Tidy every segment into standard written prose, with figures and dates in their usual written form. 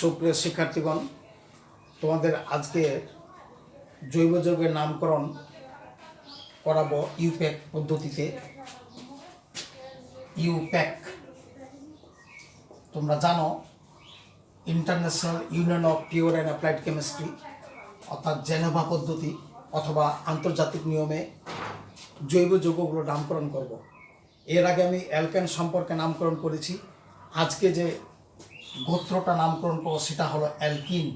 সুপ্রিয় শিক্ষার্থীগণ, তোমাদের আজকে জৈব যৌগের নামকরণ করাবো ইউপ্যাক পদ্ধতিতে। ইউপ্যাক তোমরা জানো, international union of pure and applied chemistry অর্থাৎ জেনেভা পদ্ধতি অথবা আন্তর্জাতিক নিয়মে জৈব যৌগগুলো নামকরণ করব। এর আগে আমি অ্যালকেন সম্পর্কে নামকরণ করেছি। আজকে যে গোত্রটা নামকরণ করব সেটা হলো অ্যালকিন।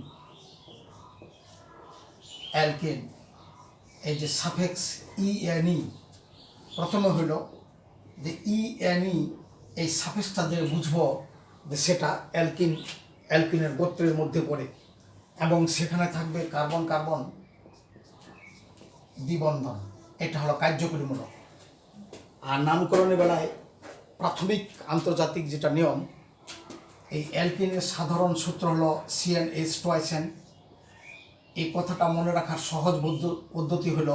অ্যালকিন, এই যে সাফেক্স ইএনই, প্রথমে হইল যে ইএনই, এই সাফেক্সটা যে বুঝবো যে সেটা অ্যালকিন, অ্যালকিনের গোত্রের মধ্যে পড়ে এবং সেখানে থাকবে কার্বন কার্বন দ্বিবন্ধন। এটা হলো কার্যকরীমূলক। আর নামকরণের বেলায় প্রাথমিক আন্তর্জাতিক যেটা নিয়ম, এই অ্যালকিনের সাধারণ সূত্র হলো CnH2n। এই কথাটা মনে রাখার সহজ পদ্ধতি হলো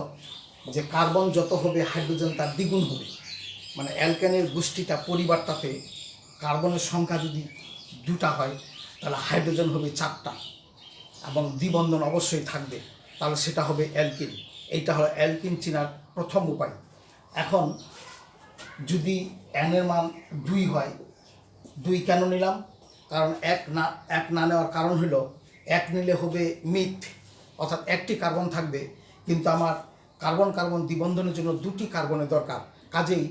যে কার্বন যত হবে হাইড্রোজেন তার দ্বিগুণ হবে। মানে অ্যালকেনের গোষ্ঠীটা, পরিবারটাতে কার্বনের সংখ্যা যদি 2টা হয় তাহলে হাইড্রোজেন হবে 4টা এবং দ্বিবন্ধন অবশ্যই থাকবে, তাহলে সেটা হবে অ্যালকিন। এইটা হলো অ্যালকিন চেনার প্রথম উপায়। এখন যদি এনের মান 2 হয়, 2 কেন নিলাম? কারণ এক না নেওয়ার কারণ হলো, 1 নিলে হবে মিথ, অর্থাৎ একটি কার্বন থাকবে, কিন্তু আমার কার্বন কার্বন দ্বিবন্ধনের জন্য 2টি কার্বনের দরকার। কাজেই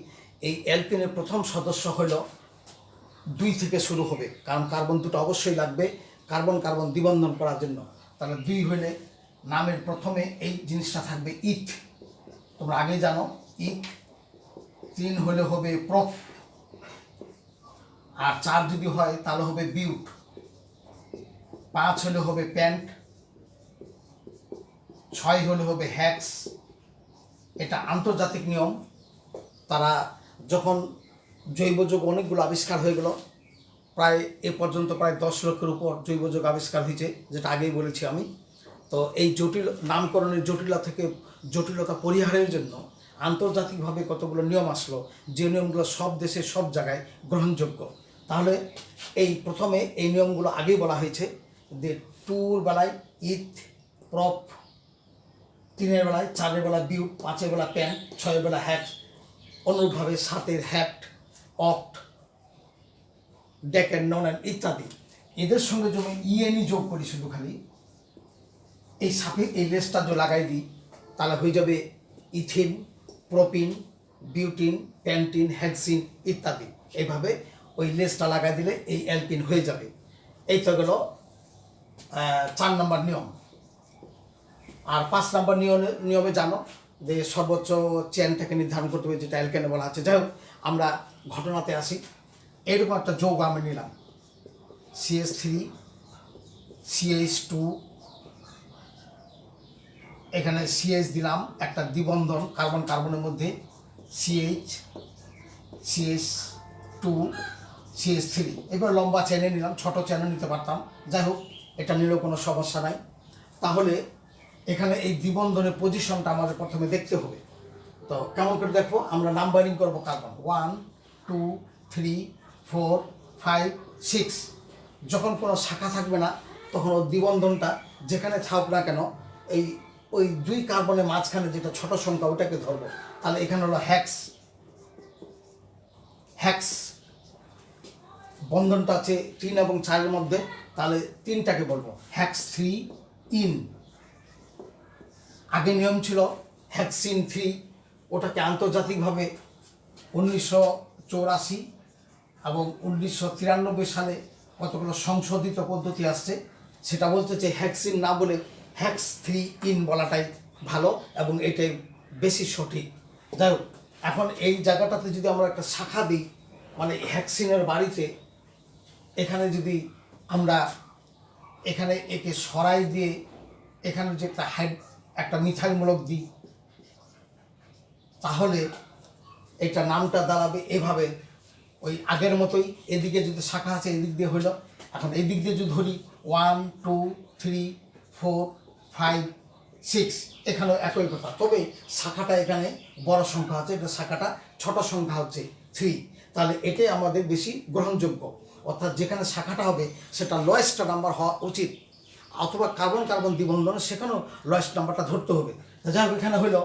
এই অ্যালকেনের প্রথম সদস্য হল 2 থেকে শুরু হবে, কারণ কার্বন 2টা অবশ্যই লাগবে কার্বন কার্বন দ্বিবন্ধন করার জন্য। তাহলে 2 হলে নামের প্রথমে এই জিনিসটা থাকবে ইথ, তোমরা আগেই জানো ইথ। 3 হলে হবে প্রপ, আর 4 যদি হয় তাহলে হবে বিউট। 5 হলে হবে প্যান্ট, 6 হলে হবে হ্যাক্স। এটা আন্তর্জাতিক নিয়ম। তারা যখন জৈব যৌগ অনেকগুলো আবিষ্কার হয়ে গেল, প্রায় এ পর্যন্ত প্রায় 10 লক্ষের উপর জৈব যৌগ আবিষ্কার হয়েছে, যেটা আগেই বলেছি আমি। তো এই নামকরণের জটিলতা পরিহারের জন্য আন্তর্জাতিকভাবে কতগুলো নিয়ম আসলো, যে নিয়মগুলো সব দেশে সব জায়গায় গ্রহণযোগ্য। তাহলে এই প্রথমে এই নিয়মগুলো আগেই বলা হয়েছে যে 2 বেলায় ইথ, প্রপ, 3 বেলায়, 4 বেলায় বিউট, 5 বেলা প্যান, 6 বেলা হ্যাট, অনুরূপভাবে 7 হ্যাট, অক্ট, ডেকেন, নন ইত্যাদি। এদের সঙ্গে যদি ইএনই যোগ করি শুধু খালি এই এই লেসটা যদি লাগাই দিই তাহলে হয়ে যাবে ethene, propene, butene, pentene, hexene ইত্যাদি। এইভাবে ওই লেসটা লাগাই দিলে এই অ্যালকিন হয়ে যাবে। এই তো গেল 4 নম্বর নিয়ম। আর 5 নম্বর নিয়মে জানো যে সর্বোচ্চ চেনটাকে নির্ধারণ করতে হবে, যেটা অ্যালকেনে বলা আছে। যাই হোক, আমরা ঘটনাতে আসি। এইরকম একটা যৌগ আমি নিলাম, CH3 CH2, এখানে CH দিলাম, একটা দ্বিবন্ধন কার্বন কার্বনের মধ্যে, CH CH2 CH3। এবার লম্বা চেনে নিলাম, ছোট চেনে নিতে পারতাম, যাই হোক এটা নিলেও কোনো সমস্যা নাই। তাহলে এখানে এই দ্বিবন্ধনের পজিশনটা আমাদের প্রথমে দেখতে হবে। তো কেমন করে দেখবো? আমরা নাম্বারিং করবো কার্বন 1 2 3 4 5 6। যখন কোনো শাখা থাকবে না তখন ওই দ্বিবন্ধনটা যেখানে থাক না কেন, ওই 2 কার্বনের মাঝখানে যেটা ছোট সংখ্যা ওটাকে ধরবো। তাহলে এখানে হলো হ্যাক্স। হ্যাক্স বন্ধনটা আছে 3 এবং 4-এর মধ্যে, তাহলে 3টাকে বলবো হ্যাক্স 3 ইন। আগে নিয়ম ছিল হ্যাক্সিন 3, ওটাকে আন্তর্জাতিকভাবে 1984 এবং 1993 সালে কতগুলো সংশোধিত পদ্ধতি আসছে, সেটা বলতে যে হ্যাক্সিন না বলে হ্যাক্স 3 ইন বলাটাই ভালো এবং এটাই বেশি সঠিক। যাই হোক, এখন এই জায়গাটাতে যদি আমরা একটা শাখা দিই, মানে হ্যাক্সিনের বাড়িতে এখানে যদি আমরা এখানে একে সরাই দিয়ে এখানে যে একটা মিথাইলমূলক দিই, তাহলে এটা নামটা দাঁড়াবে এভাবে, ওই আগের মতোই। এদিকে যদি শাখা আছে এদিক দিয়ে হইল। এখন এই দিক দিয়ে যদি ধরি 1 2 3 4 5 6, এখানেও একই কথা, তবে শাখাটা এখানে বড় সংখ্যা হচ্ছে, এটা শাখাটা ছোট সংখ্যা হচ্ছে 3। তাহলে এটাই আমাদের বেশি গ্রহণযোগ্য, অর্থাৎ যেখানে শাখাটা হবে সেটা লোয়েস্ট নাম্বার হওয়া উচিত, অথবা কার্বন কার্বন দ্বিবন্ধন সেখানেও লোয়েস্ট নাম্বারটা ধরতে হবে। যাই হোক, এখানে হইল,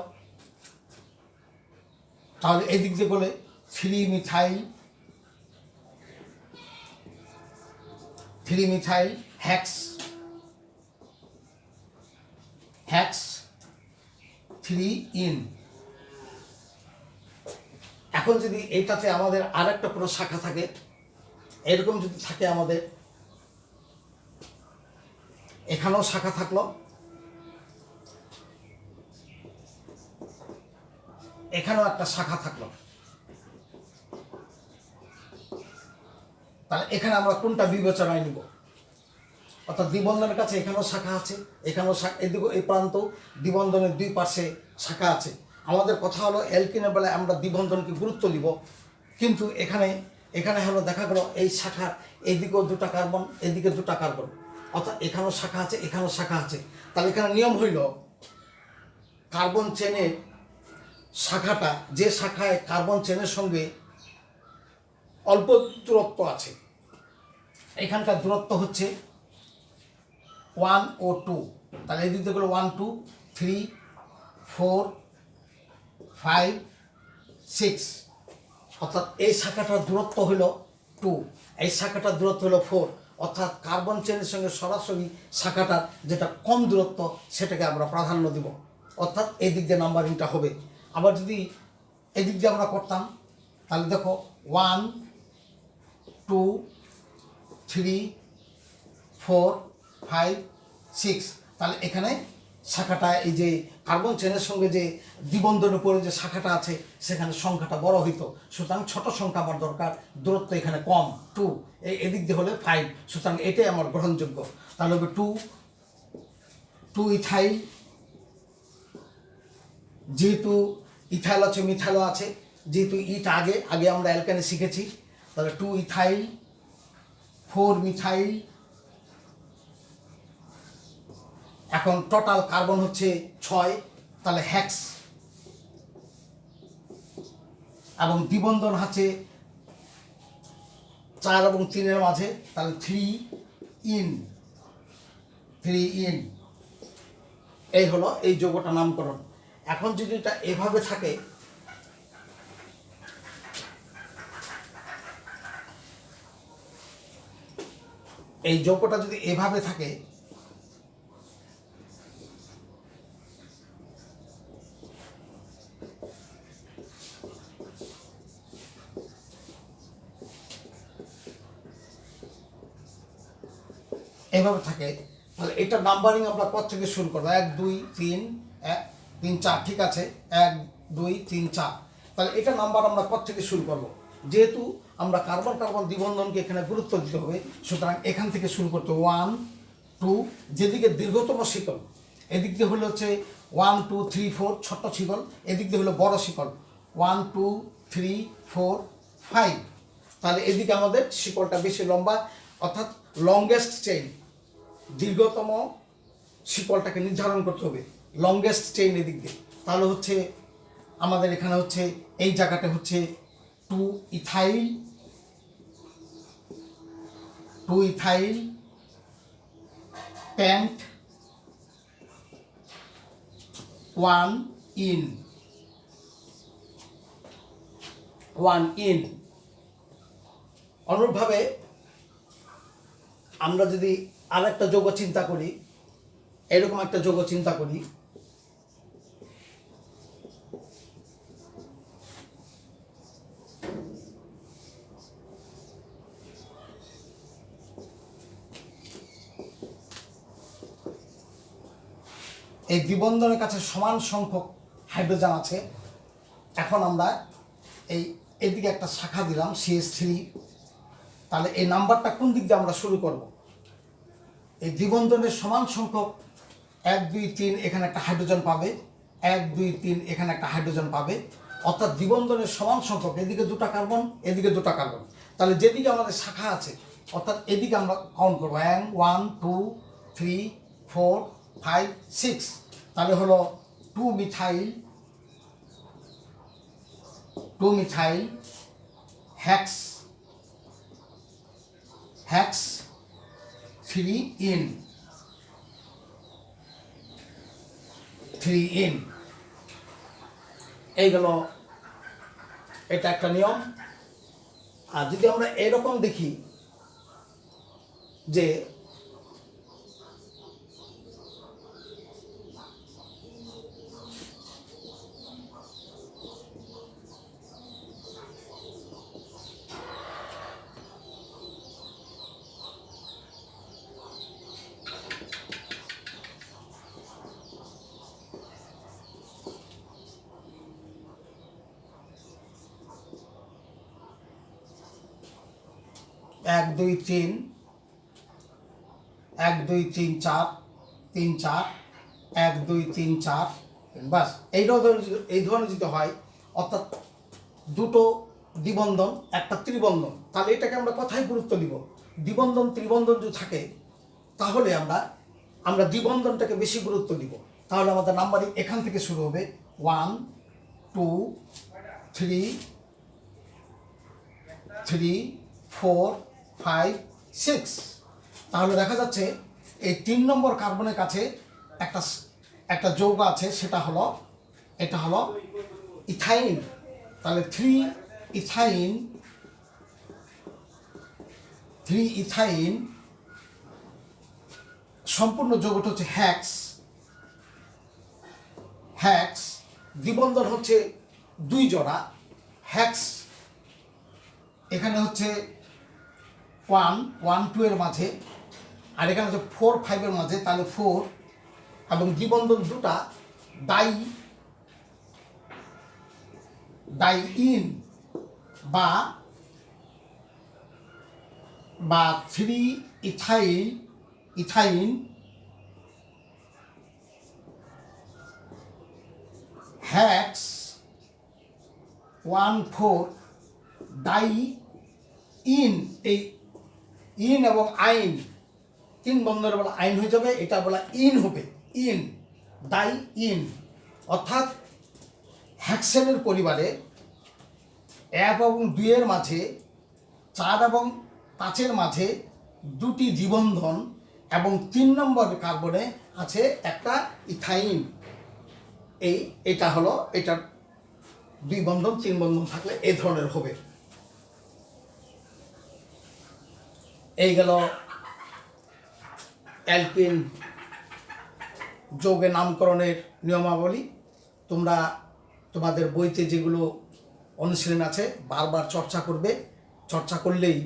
তাহলে এই দিক দিয়ে বলে 3 মিথাইল হ্যাক্স 3 ইন। এখন যদি এইটাতে আমাদের আর একটা কোনো শাখা থাকে, এরকম যদি থাকে, আমাদের এখানেও শাখা থাকলো, এখানেও একটা শাখা থাকলো, তাহলে এখানে আমরা কোনটা বিবেচনায় নিব? অর্থাৎ দ্বিবন্ধনের কাছে এখানেও শাখা আছে, এখানেও এদিকে এই প্রান্ত দ্বিবন্ধনের দুই পাশে শাখা আছে। আমাদের কথা হলো অ্যালকিনের বেলায় আমরা দ্বিবন্ধনকে গুরুত্ব দিব, কিন্তু এখানে হলো দেখা গেল এই শাখার এদিকেও দুটা কার্বন, এদিকে দুটা কার্বন, অর্থাৎ এখানেও শাখা আছে, এখানেও শাখা আছে। তাহলে এখানে নিয়ম হইল, কার্বন চেনের শাখাটা, যে শাখায় কার্বন চেনের সঙ্গে অল্প দূরত্ব আছে, এখানকার দূরত্ব হচ্ছে 1 ও 2, তাহলে এই দিক থেকে হলো 1 2 3 4 5 6, অর্থাৎ এই শাখাটার দূরত্ব হলো 2, এই শাখাটার দূরত্ব হলো 4, অর্থাৎ কার্বন চেনের সঙ্গে সরাসরি শাখাটার যেটা কম দূরত্ব সেটাকে আমরা প্রাধান্য দিব, অর্থাৎ এই দিক দিয়ে নাম্বারিংটা হবে। আবার যদি এই দিক দিয়ে আমরা করতাম, তাহলে দেখো 1 2 3 4 5 6, তাহলে এখানে শাখাটা, এই যে কার্বন চেনের সঙ্গে যে দ্বিবন্ধনের উপরে যে শাখাটা আছে সেখানে সংখ্যাটা বড় হইতো, সুতরাং ছোট সংখ্যা আমার দরকার, দূরত্ব এখানে কম 2, এদিক দিয়ে হলে 5, সুতরাং এটাই আমার গ্রহণযোগ্য। তাহলে হবে 2 ইথাইল, যেহেতু ইথাইল আছে মিথাইলও আছে, যেহেতু ইটা আগে আমরা অ্যালকানে শিখেছি, তাহলে 2 ইথাইল 4 মিথাইল। এখন টোটাল কার্বন হচ্ছে 6, তাহলে হ্যাক্স, এবং দ্বিবন্ধন আছে 4 এবং 3 মাঝে, তাহলে 3 ইন। এই হলো এই যৌগটা নামকরণ। এখন যদি এটা এভাবে থাকে, এই যৌগটা যদি এভাবে থাকে, এভাবে থাকে, তাহলে এটা নাম্বারিং আমরা কত থেকে শুরু করবো? 1 2 3 3 4, ঠিক আছে, 1 2 3 4, তাহলে এটা নাম্বার আমরা কত থেকে শুরু করব? যেহেতু আমরা কার্বন কার্বন দ্বিবন্ধনকে এখানে গুরুত্ব দিতে হবে, সুতরাং এখান থেকে শুরু করতে 1 2, যেদিকে দীর্ঘতম শিকল, এদিক দিয়ে হলো হচ্ছে 1 2 3 4 ছোট্ট শিকল, এদিক দিয়ে হলো বড় শিকল 1 2 3 4 5, তাহলে এদিকে আমাদের শিকলটা বেশি লম্বা, অর্থাৎ লংগেস্ট চেইন, দীর্ঘতম শিকলটাকে নির্ধারণ করতে হবে, লংগেস্ট চেইন এদিক দিয়ে। তাহলে হচ্ছে আমাদের এখানে হচ্ছে এই জায়গাটা হচ্ছে 2 ইথাইল 'প্যান্ট 1 ইন। অনুরূপভাবে আমরা যদি আর একটা যৌগ চিন্তা করি, এরকম একটা যৌগ চিন্তা করি, এই দ্বিবন্ধনের কাছে সমান সংখ্যক হাইড্রোজেন আছে। এখন আমরা এদিকে একটা শাখা দিলাম CH3, তাহলে এই নাম্বারটা কোন দিক দিয়ে আমরা শুরু করব? এই দ্বিবন্ধনের সমান সংখ্যক 1 2 3 এখানে একটা হাইড্রোজেন পাবে, 1 2 3 এখানে একটা হাইড্রোজেন পাবে, অর্থাৎ দ্বিবন্ধনের সমান সংখ্যক, এদিকে দুটা কার্বন, এদিকে দুটা কার্বন, তাহলে যেদিকে আমাদের শাখা আছে, অর্থাৎ এদিকে আমরা কাউন্ট করবো 1 2 3 4 5 6, তাহলে হলো 2 methyl hacks, hacks 3 in, 3 in। এইগুলো এটা একটা নিয়ম। আর যদি আমরা এরকম দেখি যে এক দুই তিন, 1 2 3 4, 3 4, 1 2 3 4, বাস। এই ধরনের যদি হয়, অর্থাৎ দুটো দ্বিবন্ধন একটা ত্রিবন্ধন, তাহলে এটাকে আমরা কথায় গুরুত্ব দিব। দ্বিবন্ধন ত্রিবন্ধন যদি থাকে তাহলে আমরা দ্বিবন্ধনটাকে বেশি গুরুত্ব দিব। তাহলে আমাদের নাম্বারিং এখান থেকে শুরু হবে 1 2 3 3 4 5 6। তাহলে দেখা যাচ্ছে এই 3 নম্বর কার্বনের কাছে একটা যৌগ আছে, এটা হলো ইথাইন। তাহলে 3 ইথাইন সম্পূর্ণ যৌগটা হচ্ছে হ্যাক্স। দ্বিবন্ধন হচ্ছে 2 জোড়া হ্যাক্স। এখানে হচ্ছে 1 1 2 এর মাঝে, আর এখানে হচ্ছে 4 5 এর মাঝে, তাহলে 4। এবং দ্বিবন্ধন দুটা ডাইইন বা 3 ইথাইন হ্যাক্স 1 4 ডাইইন। এই ইন এবং আইন 3 বন্ধনের বলা আইন হয়ে যাবে, এটা বলা ইন হবে, ডাইইন। অর্থাৎ হ্যাক্সেনের পরিবারে 1 এবং 2 এর মাঝে, 4 এবং 5 এর মাঝে 2টি দ্বিবন্ধন এবং 3 নম্বর কার্বনে আছে একটা ইথাইন। এটা হলো এটার 2 বন্ধন 3 বন্ধন থাকলে এই ধরনের হবে। এই গেল অ্যালকিন যৌগের নামকরণের নিয়মাবলী। তোমরা তোমাদের বইতে যেগুলো অনুশীলন আছে বারবার চর্চা করবে। চর্চা করলেই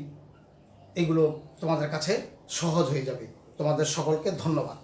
এগুলো তোমাদের কাছে সহজ হয়ে যাবে। তোমাদের সকলকে ধন্যবাদ।